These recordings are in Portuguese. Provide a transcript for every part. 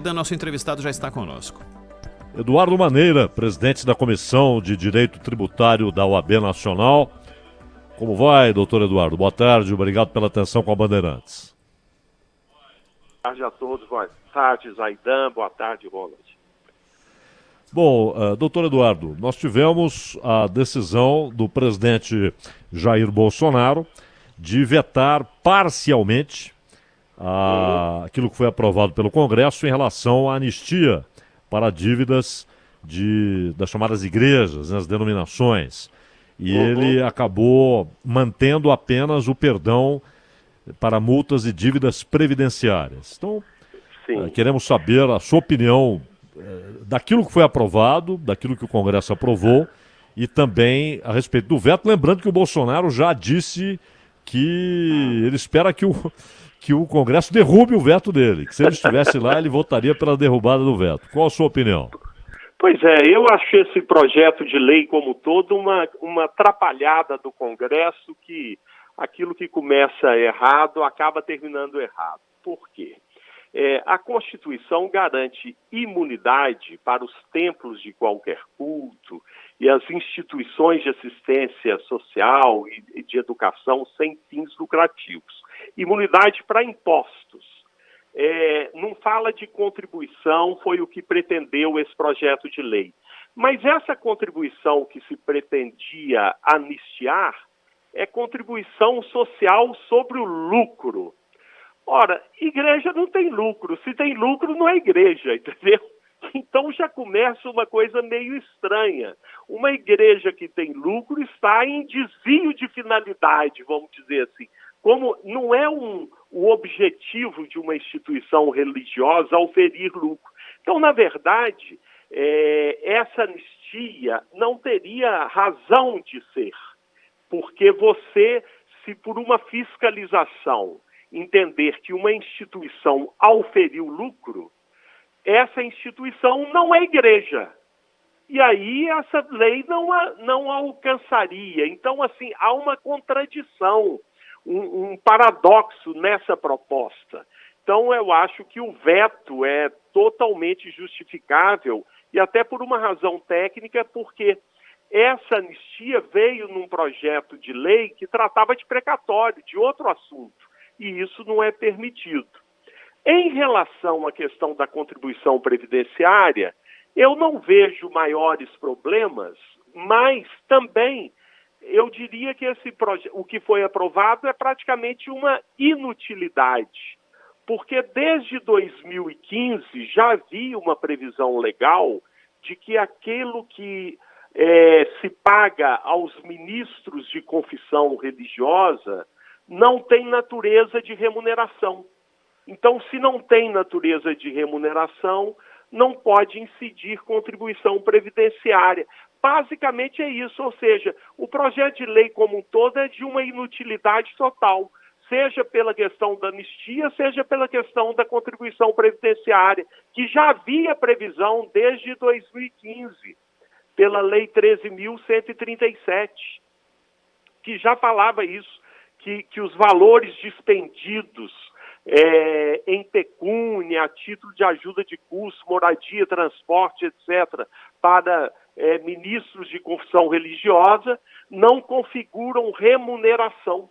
Nosso entrevistado já está conosco. Eduardo Maneira, presidente da Comissão de Direito Tributário da OAB Nacional. Como vai, doutor Eduardo? Boa tarde, obrigado pela atenção com a Bandeirantes. Boa tarde a todos, boa tarde, Zaidan, boa tarde, Ronald. Bom, doutor Eduardo, nós tivemos a decisão do presidente Jair Bolsonaro de vetar parcialmente aquilo que foi aprovado pelo Congresso em relação à anistia para dívidas das chamadas igrejas, né, as denominações. E ele acabou mantendo apenas o perdão para multas e dívidas previdenciárias. Então, queremos saber a sua opinião daquilo que foi aprovado, daquilo que o Congresso aprovou e também a respeito do veto. Lembrando que o Bolsonaro já disse que ele espera que o Congresso derrube o veto dele, que se ele estivesse lá, ele votaria pela derrubada do veto. Qual a sua opinião? Pois é, eu acho esse projeto de lei como todo uma atrapalhada do Congresso, que aquilo que começa errado acaba terminando errado. Por quê? A Constituição garante imunidade para os templos de qualquer culto e as instituições de assistência social e de educação sem fins lucrativos. Imunidade para impostos. Não fala de contribuição, foi o que pretendeu esse projeto de lei. Mas essa contribuição que se pretendia anistiar é contribuição social sobre o lucro. Ora, igreja não tem lucro. Se tem lucro, não é igreja, entendeu? Então já começa uma coisa meio estranha. Uma igreja que tem lucro está em desvio de finalidade, vamos dizer assim. Como não é o objetivo de uma instituição religiosa oferir lucro. Então, na verdade, essa anistia não teria razão de ser. Porque você, se por uma fiscalização entender que uma instituição auferiu lucro, essa instituição não é igreja. E aí essa lei não alcançaria. Então, assim, há uma contradição, um paradoxo nessa proposta. Então, eu acho que o veto é totalmente justificável e até por uma razão técnica, porque essa anistia veio num projeto de lei que tratava de precatório, de outro assunto, e isso não é permitido. Em relação à questão da contribuição previdenciária, eu não vejo maiores problemas, mas também eu diria que o que foi aprovado é praticamente uma inutilidade, porque desde 2015 já havia uma previsão legal de que aquilo que se paga aos ministros de confissão religiosa não tem natureza de remuneração. Então, se não tem natureza de remuneração, não pode incidir contribuição previdenciária. Basicamente é isso, ou seja, o projeto de lei como um todo é de uma inutilidade total, seja pela questão da anistia, seja pela questão da contribuição previdenciária, que já havia previsão desde 2015, pela Lei 13.137, que já falava isso, que os valores dispendidos em pecúnia, a título de ajuda de custo, moradia, transporte, etc., para ministros de confissão religiosa, não configuram remuneração.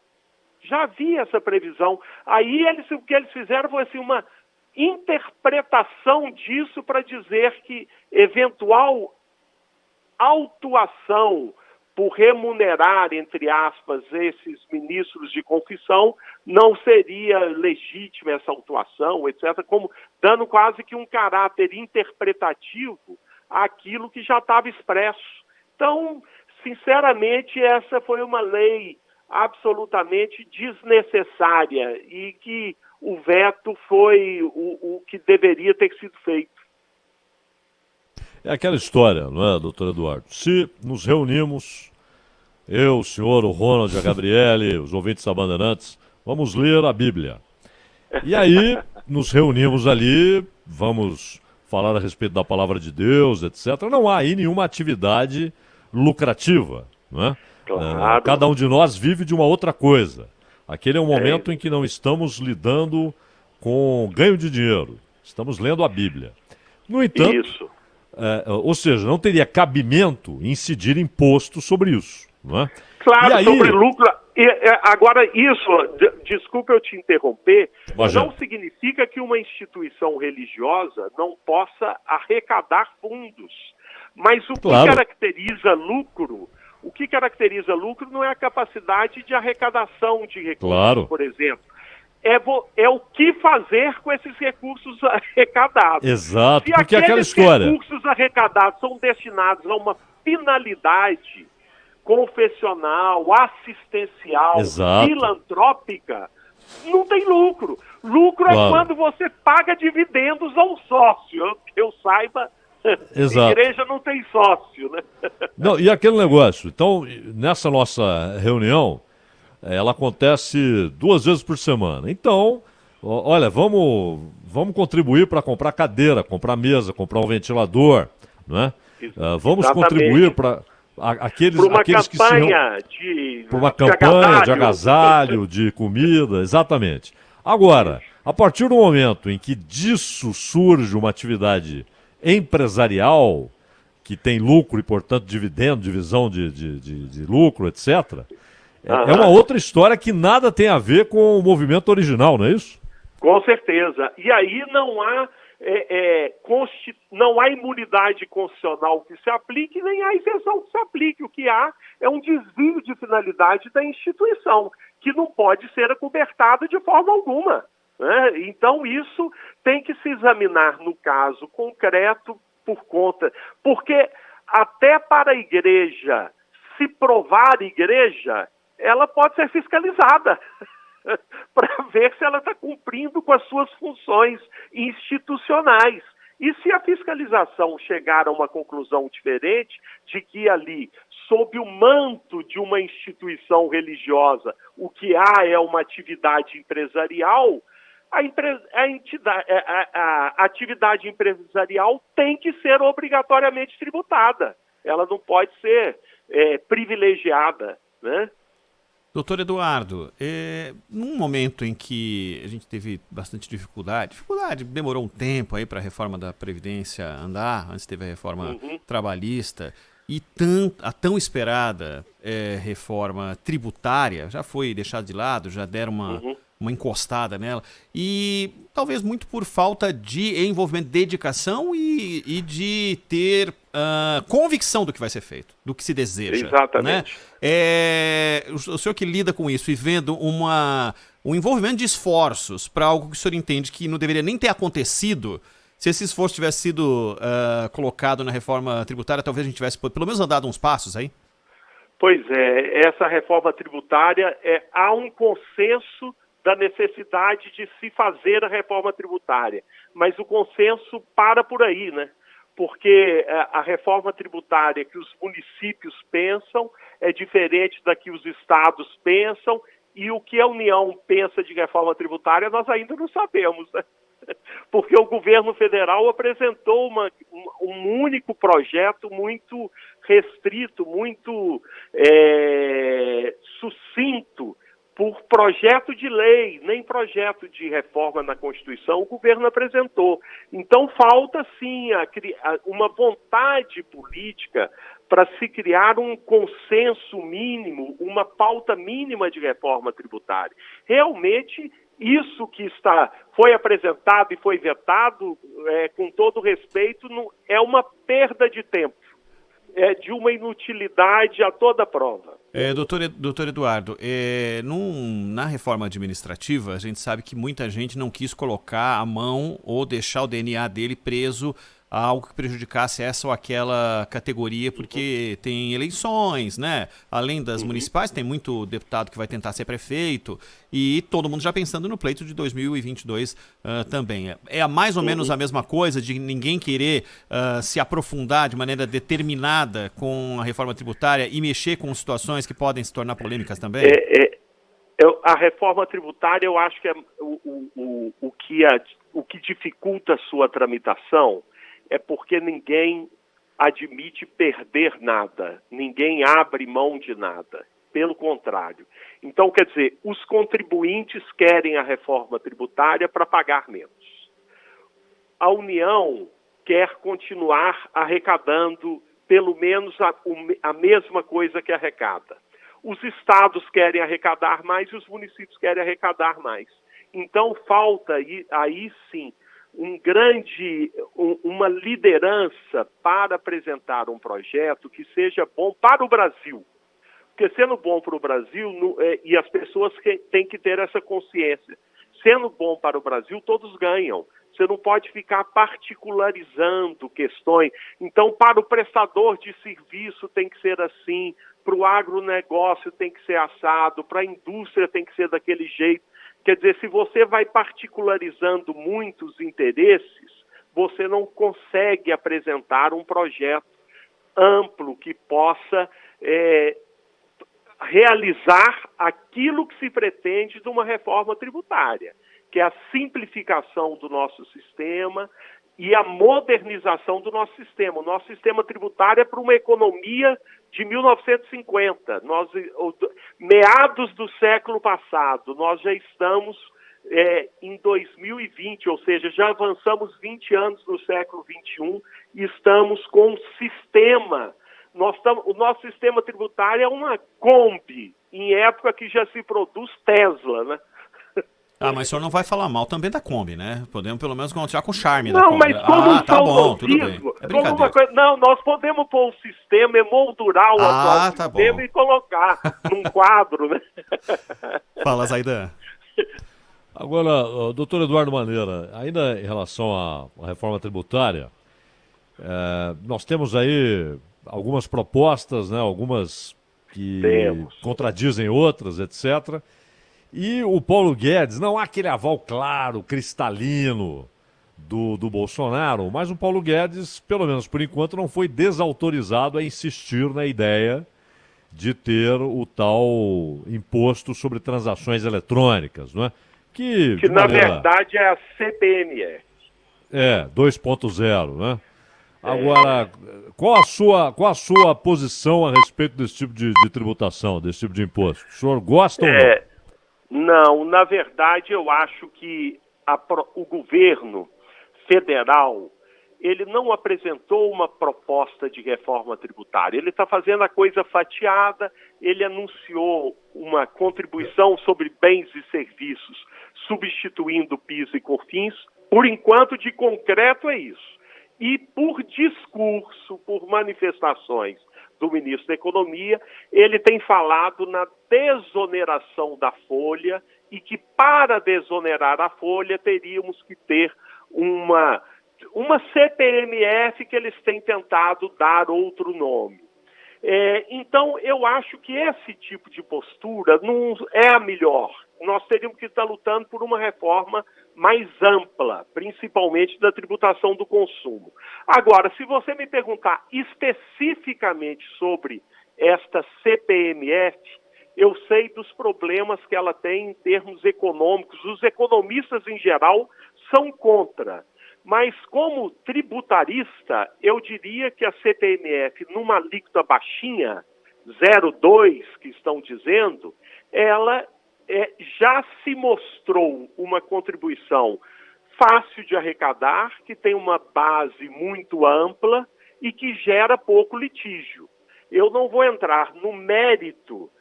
Já havia essa previsão. Aí o que eles fizeram foi assim, uma interpretação disso para dizer que eventual autuação por remunerar, entre aspas, esses ministros de confissão, não seria legítima essa autuação, etc., como dando quase que um caráter interpretativo àquilo que já estava expresso. Então, sinceramente, essa foi uma lei absolutamente desnecessária e que o veto foi o que deveria ter sido feito. É aquela história, não é, doutor Eduardo? Se nos reunimos, eu, o senhor, o Ronald, a Gabriele, os ouvintes da Bandeirantes, vamos ler a Bíblia. E aí, nos reunimos ali, vamos falar a respeito da palavra de Deus, etc. Não há aí nenhuma atividade lucrativa, não é? Claro. Cada um de nós vive de uma outra coisa. Aquele é um momento em que não estamos lidando com ganho de dinheiro. Estamos lendo a Bíblia. No entanto, Isso. ou seja, não teria cabimento incidir imposto sobre isso, não é? Claro, E aí, sobre lucro. Agora, isso, desculpa eu te interromper, Imagina. não significa que uma instituição religiosa não possa arrecadar fundos. Mas o que Claro. caracteriza lucro, não é a capacidade de arrecadação de recursos, Claro. por exemplo. É o que fazer com esses recursos arrecadados. Exato, Se porque é aquela aqueles história. recursos arrecadados são destinados a uma finalidade confessional, assistencial, Exato. filantrópica, não tem lucro. Lucro Claro. é quando você paga dividendos a um sócio. Que eu saiba, Exato. igreja não tem sócio, né? Não, e aquele negócio, então, nessa nossa reunião, ela acontece 2 vezes por semana. Então, olha, vamos contribuir para comprar cadeira, comprar mesa, comprar um ventilador, né? Vamos Exatamente. contribuir para aqueles Por uma que se campanha por uma campanha de agasalho. agasalho, de comida, exatamente. Agora, a partir do momento em que disso surge uma atividade empresarial que tem lucro e, portanto, dividendo, divisão de lucro, etc., é uma outra história que nada tem a ver com o movimento original, não é isso? Com certeza. E aí não há não há imunidade constitucional que se aplique, nem há isenção que se aplique. O que há é um desvio de finalidade da instituição, que não pode ser acobertado de forma alguma, né? Então isso tem que se examinar no caso concreto por conta, porque até para a igreja se provar igreja, ela pode ser fiscalizada para ver se ela está cumprindo com as suas funções institucionais. E se a fiscalização chegar a uma conclusão diferente, de que ali, sob o manto de uma instituição religiosa, o que há é uma atividade empresarial, a atividade empresarial tem que ser obrigatoriamente tributada. Ela não pode ser privilegiada, né? Doutor Eduardo, num momento em que a gente teve bastante dificuldade, demorou um tempo aí para a reforma da Previdência andar, antes teve a reforma trabalhista, e a tão esperada reforma tributária já foi deixada de lado, já deram uma encostada nela, e talvez muito por falta de envolvimento, dedicação e de ter convicção do que vai ser feito, do que se deseja. Exatamente. Né? O senhor que lida com isso e vendo um envolvimento de esforços para algo que o senhor entende que não deveria nem ter acontecido, se esse esforço tivesse sido colocado na reforma tributária, talvez a gente tivesse pelo menos andado uns passos aí? Pois é, essa reforma tributária, há um consenso da necessidade de se fazer a reforma tributária, mas o consenso para por aí, né? Porque a reforma tributária que os municípios pensam é diferente da que os estados pensam, e o que a União pensa de reforma tributária nós ainda não sabemos, né? Porque o governo federal apresentou um único projeto muito restrito, muito sucinto, por projeto de lei, nem projeto de reforma na Constituição o governo apresentou. Então falta sim uma vontade política para se criar um consenso mínimo, uma pauta mínima de reforma tributária. Realmente, isso que foi apresentado e foi vetado, com todo respeito, é uma perda de tempo, de uma inutilidade a toda prova. Doutor Eduardo, na reforma administrativa, a gente sabe que muita gente não quis colocar a mão ou deixar o DNA dele preso a algo que prejudicasse essa ou aquela categoria, porque tem eleições, né? Além das municipais, tem muito deputado que vai tentar ser prefeito, e todo mundo já pensando no pleito de 2022 também. É mais ou menos a mesma coisa de ninguém querer se aprofundar de maneira determinada com a reforma tributária e mexer com situações que podem se tornar polêmicas também? A reforma tributária, eu acho que o que dificulta a sua tramitação é porque ninguém admite perder nada, ninguém abre mão de nada, pelo contrário. Então, quer dizer, os contribuintes querem a reforma tributária para pagar menos. a União quer continuar arrecadando pelo menos a mesma coisa que arrecada. Os estados querem arrecadar mais e os municípios querem arrecadar mais. Então, falta aí sim uma liderança para apresentar um projeto que seja bom para o Brasil. Porque sendo bom para o Brasil, e as pessoas têm que ter essa consciência, sendo bom para o Brasil, todos ganham. Você não pode ficar particularizando questões. Então, para o prestador de serviço tem que ser assim, para o agronegócio tem que ser assado, para a indústria tem que ser daquele jeito. Quer dizer, se você vai particularizando muitos interesses, você não consegue apresentar um projeto amplo que possa realizar aquilo que se pretende de uma reforma tributária, que é a simplificação do nosso sistema e a modernização do nosso sistema. O nosso sistema tributário é para uma economia de 1950. Meados do século passado, nós já estamos em 2020, ou seja, já avançamos 20 anos no século XXI e estamos com um sistema. O nosso sistema tributário é uma Kombi, em época que já se produz Tesla, né? Ah, mas o senhor não vai falar mal também da Kombi, né? Podemos pelo menos continuar com o charme da Não, Kombi. mas como um tá bom, tudo bem. saudosismo, É como uma brincadeira. coisa, não, nós podemos pôr o sistema, emoldurar o atual tá sistema bom. e colocar num quadro, né? Fala, Zaidan. Agora, doutor Eduardo Maneira, ainda em relação à reforma tributária, nós temos aí algumas propostas, né, algumas que contradizem outras, etc. E o Paulo Guedes, não há aquele aval claro, cristalino do Bolsonaro, mas o Paulo Guedes, pelo menos por enquanto, não foi desautorizado a insistir na ideia de ter o tal imposto sobre transações eletrônicas, não é? Que na verdade é a CPMF. 2.0, né? Agora, qual a sua posição a respeito desse tipo de tributação, desse tipo de imposto? O senhor gosta ou não? Não, na verdade eu acho que o governo federal, ele não apresentou uma proposta de reforma tributária. Ele está fazendo a coisa fatiada, ele anunciou uma contribuição sobre bens e serviços, substituindo PIS e COFINS. Por enquanto, de concreto é isso. E por discurso, por manifestações do ministro da Economia, ele tem falado na desoneração da folha e que para desonerar a folha teríamos que ter uma CPMF que eles têm tentado dar outro nome. Então, eu acho que esse tipo de postura não é a melhor. Nós teríamos que estar lutando por uma reforma mais ampla, principalmente da tributação do consumo. Agora, se você me perguntar especificamente sobre esta CPMF, eu sei dos problemas que ela tem em termos econômicos. Os economistas, em geral, são contra. Mas, como tributarista, eu diria que a CPMF, numa alíquota baixinha, 0,2, que estão dizendo, ela já se mostrou uma contribuição fácil de arrecadar, que tem uma base muito ampla e que gera pouco litígio. Eu não vou entrar no mérito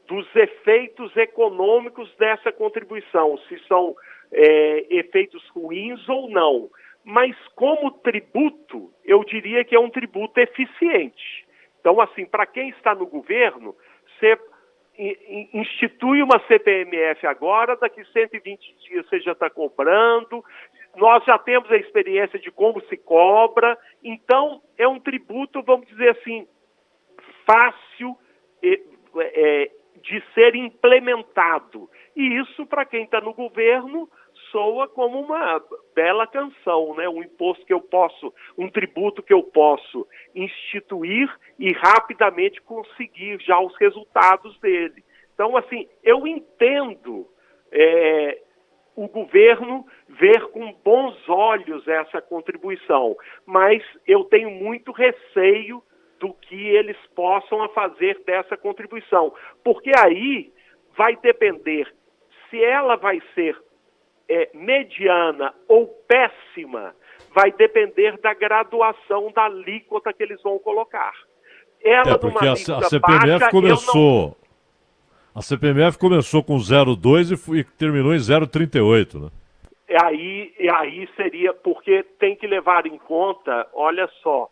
dos efeitos econômicos dessa contribuição, se são efeitos ruins ou não. Mas como tributo, eu diria que é um tributo eficiente. Então, assim, para quem está no governo, você institui uma CPMF agora, daqui 120 dias você já está cobrando, nós já temos a experiência de como se cobra, então é um tributo, vamos dizer assim, fácil de ser implementado. E isso, para quem está no governo, soa como uma bela canção, né? Um tributo que eu posso instituir e rapidamente conseguir já os resultados dele. Então, assim, eu entendo o governo ver com bons olhos essa contribuição, mas eu tenho muito receio do que eles possam fazer dessa contribuição, porque aí vai depender se ela vai ser mediana ou péssima, vai depender da graduação da alíquota que eles vão colocar. Ela porque a alíquota CPMF baixa, começou... A CPMF começou com 0,2 e terminou em 0,38, né? Aí seria, porque tem que levar em conta, olha só,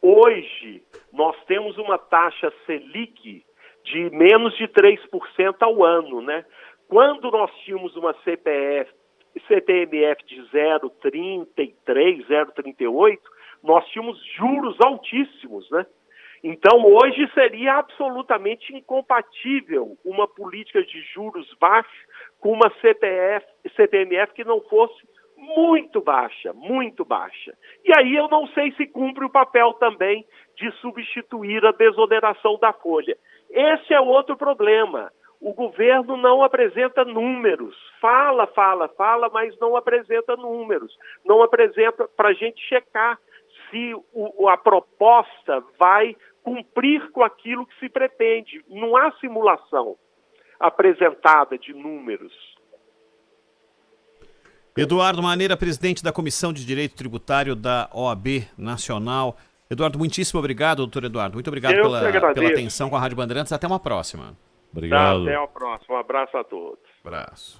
hoje nós temos uma taxa Selic de menos de 3% ao ano, né? Quando nós tínhamos uma CPMF de 0,33, 0,38, nós tínhamos juros altíssimos, né? Então, hoje seria absolutamente incompatível uma política de juros baixos com uma CPMF que não fosse muito baixa, muito baixa. E aí eu não sei se cumpre o papel também de substituir a desoneração da folha. Esse é outro problema. O governo não apresenta números. Fala, mas não apresenta números. Não apresenta para a gente checar se a proposta vai cumprir com aquilo que se pretende. Não há simulação apresentada de números. Eduardo Maneira, presidente da Comissão de Direito Tributário da OAB Nacional. Eduardo, muitíssimo obrigado, doutor Eduardo. Muito obrigado pela atenção com a Rádio Bandeirantes. Até uma próxima. Obrigado. Até a próxima. Um abraço a todos. Abraço.